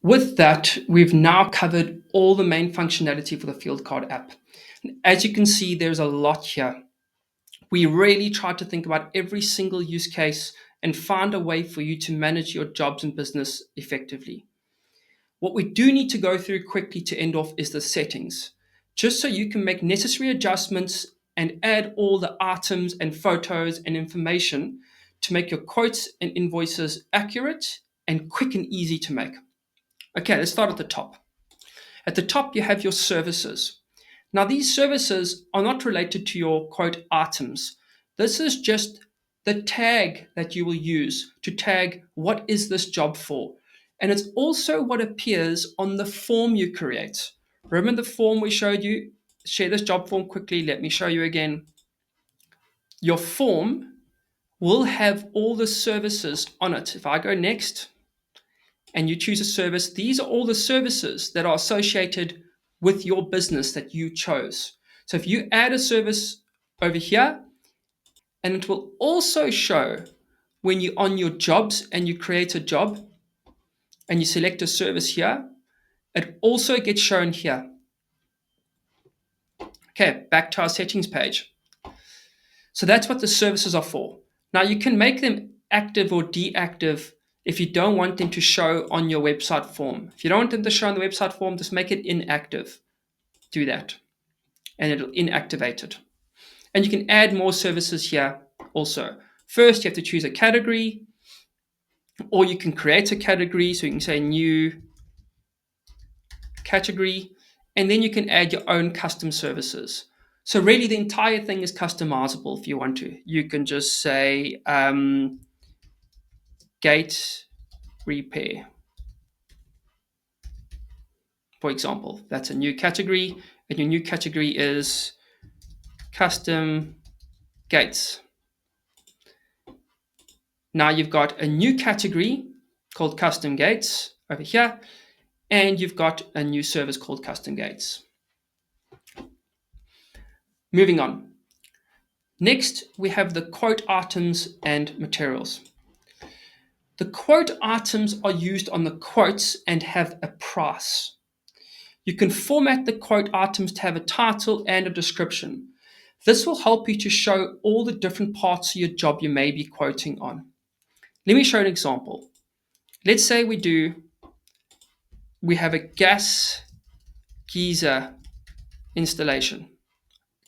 With that, we've now covered all the main functionality for the Fieldcard app. As you can see, there's a lot here. We really tried to think about every single use case and find a way for you to manage your jobs and business effectively. What we do need to go through quickly to end off is the settings, just so you can make necessary adjustments and add all the items and photos and information to make your quotes and invoices accurate and quick and easy to make. Okay, let's start at the top. At the top, you have your services. Now, these services are not related to your quote items. This is just the tag that you will use to tag what is this job for. And it's also what appears on the form you create. Remember the form we showed you? Share this job form quickly. Let me show you again. Your form will have all the services on it. If I go next, and you choose a service, these are all the services that are associated with your business that you chose. So if you add a service over here, and it will also show when you're on your jobs and you create a job and you select a service here, it also gets shown here. Okay, back to our settings page. So that's what the services are for. Now you can make them active or deactive if you don't want them to show on your website form. If you don't want them to show on the website form, just make it inactive. Do that, and it'll inactivate it. And you can add more services here also. First, you have to choose a category, or you can create a category. So you can say new category, and then you can add your own custom services. So really the entire thing is customizable if you want to. You can just say gate repair, for example. That's a new category, and your new category is custom gates. Now you've got a new category called custom gates over here, and you've got a new service called custom gates. Moving on. Next, we have the quote items and materials. The quote items are used on the quotes and have a price. You can format the quote items to have a title and a description. This will help you to show all the different parts of your job you may be quoting on. Let me show an example. Let's say we have a gas geyser installation.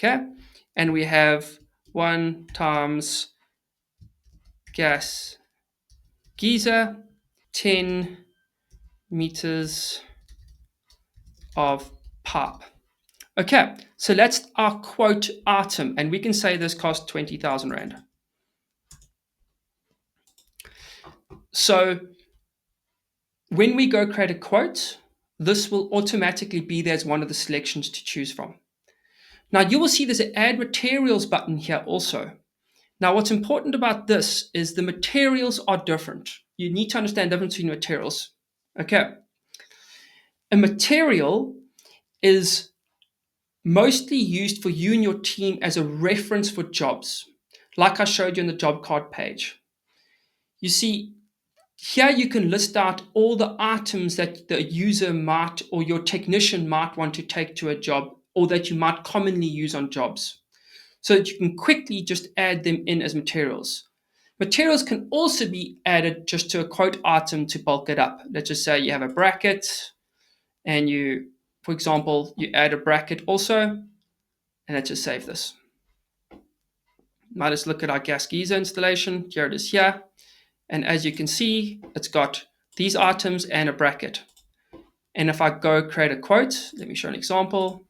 Okay, and we have 1 times gas geyser, 10 meters of pipe. Okay, so that's our quote item, and we can say this cost 20,000 Rand. So when we go create a quote, this will automatically be there as one of the selections to choose from. Now you will see there's an add materials button here also. Now what's important about this is the materials are different. You need to understand the difference between materials. Okay. A material is mostly used for you and your team as a reference for jobs, like I showed you on the job card page. You see, here you can list out all the items that the user might or your technician might want to take to a job, or that you might commonly use on jobs, so that you can quickly just add them in as materials. Materials can also be added just to a quote item to bulk it up. Let's just say you have a bracket and you, for example, you add a bracket also, and let's just save this. Now let's look at our gas geyser installation. Here it is here. And as you can see, it's got these items and a bracket. And if I go create a quote, let me show an example.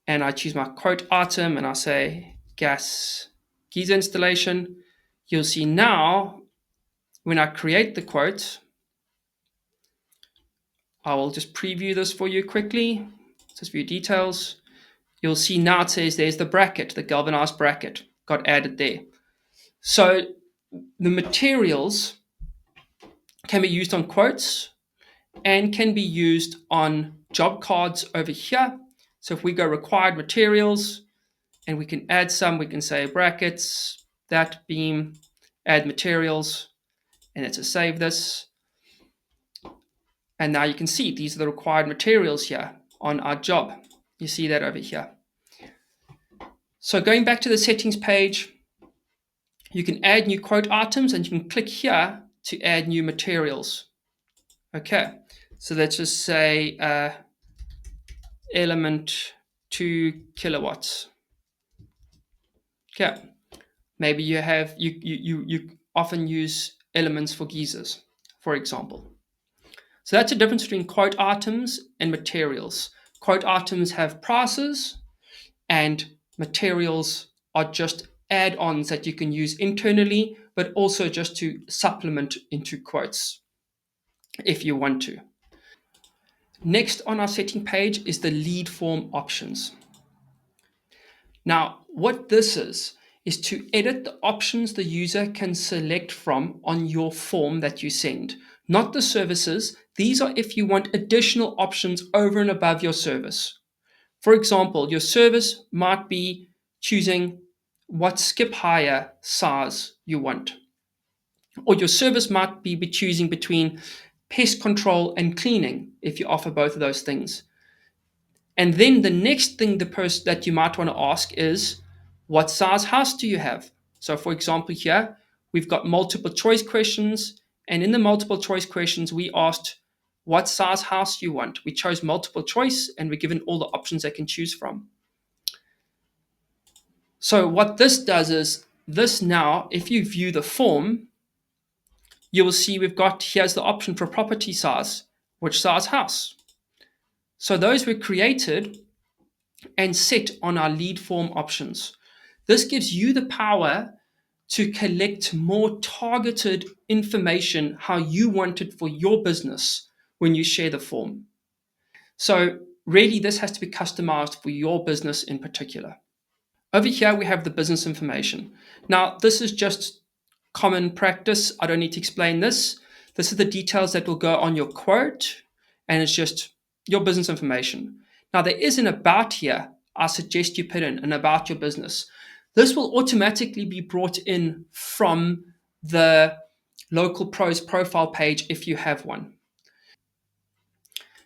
And I choose my quote item and I say gas geyser installation. You'll see now, when I create the quote, I will just preview this for you quickly. Just view details. You'll see now it says there's the bracket, the galvanized bracket got added there. So the materials can be used on quotes and can be used on job cards over here. So if we go required materials and we can add some, we can say brackets, that beam, add materials, and let's just save this. And now you can see these are the required materials here on our job. You see that over here. So going back to the settings page, you can add new quote items and you can click here to add new materials. Okay, so let's just say element 2 kilowatts. Okay, maybe you often use elements for geysers, for example. So that's the difference between quote items and materials. Quote items have prices, and materials are just add-ons that you can use internally, but also just to supplement into quotes if you want to. Next on our setting page is the lead form options. Now, what this is to edit the options the user can select from on your form that you send, not the services. These are if you want additional options over and above your service. For example, your service might be choosing what skip hire size you want, or your service might be choosing between pest control and cleaning if you offer both of those things. And then the next thing the person that you might want to ask is, what size house do you have? So for example, here we've got multiple choice questions, and in the multiple choice questions we asked what size house you want. We chose multiple choice and we're given all the options they can choose from. So what this does is this now, if you view the form, you will see we've got here's the option for property size, which size house. So those were created and set on our lead form options. This gives you the power to collect more targeted information how you want it for your business when you share the form. So really this has to be customized for your business in particular. Over here we have the business information. Now this is just common practice. I don't need to explain this. This is the details that will go on your quote, and it's just your business information. Now there is an about here. I suggest you put in an about your business. This will automatically be brought in from the Local Pros profile page if you have one.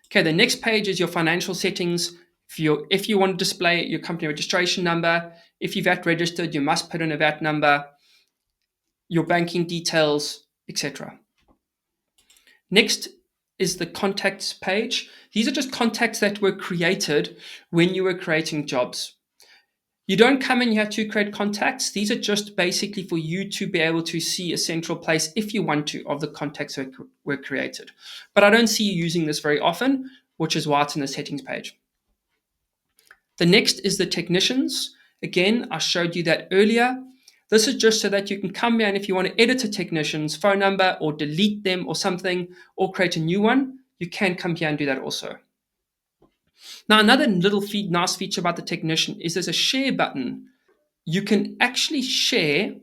Okay, the next page is your financial settings. If you want to display your company registration number, if you're VAT registered, you must put in a VAT number, your banking details, etc. Next is the contacts page. These are just contacts that were created when you were creating jobs. You don't come in here to create contacts. These are just basically for you to be able to see a central place, if you want to, of the contacts that were created. But I don't see you using this very often, which is why it's in the settings page. The next is the technicians. Again, I showed you that earlier. This is just so that you can come here, and if you want to edit a technician's phone number or delete them or something, or create a new one, you can come here and do that also. Now, another little nice feature about the technician is there's a share button. You can actually share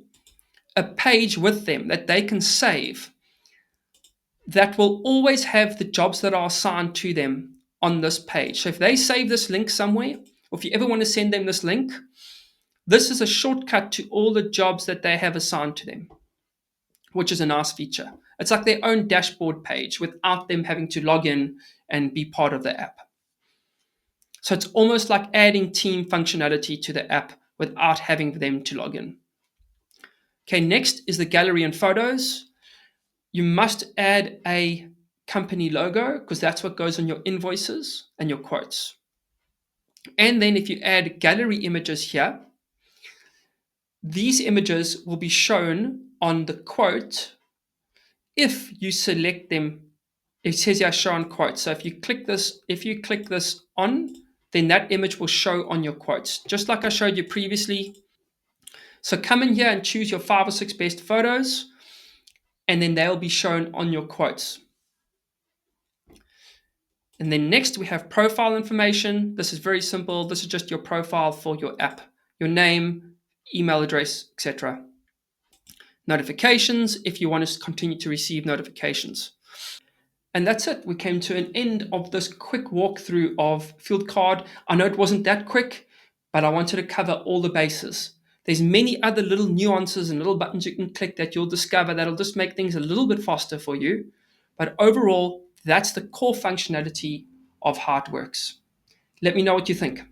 a page with them that they can save that will always have the jobs that are assigned to them on this page. So if they save this link somewhere, or if you ever want to send them this link, this is a shortcut to all the jobs that they have assigned to them, which is a nice feature. It's like their own dashboard page without them having to log in and be part of the app. So it's almost like adding team functionality to the app without having them to log in. Okay, next is the gallery and photos. You must add a company logo because that's what goes on your invoices and your quotes. And then if you add gallery images here, these images will be shown on the quote if you select them. It says here show on quote. So if you click this on, then that image will show on your quotes, just like I showed you previously. So come in here and choose your 5 or 6 best photos, and then they'll be shown on your quotes. And then next we have profile information. This is very simple. This is just your profile for your app, your name, email address, etc. Notifications, if you want to continue to receive notifications. And that's it. We came to an end of this quick walkthrough of Fieldcard. I know it wasn't that quick, but I wanted to cover all the bases. There's many other little nuances and little buttons you can click that you'll discover that'll just make things a little bit faster for you. But overall, That's the core functionality of how it works. Let me know what you think.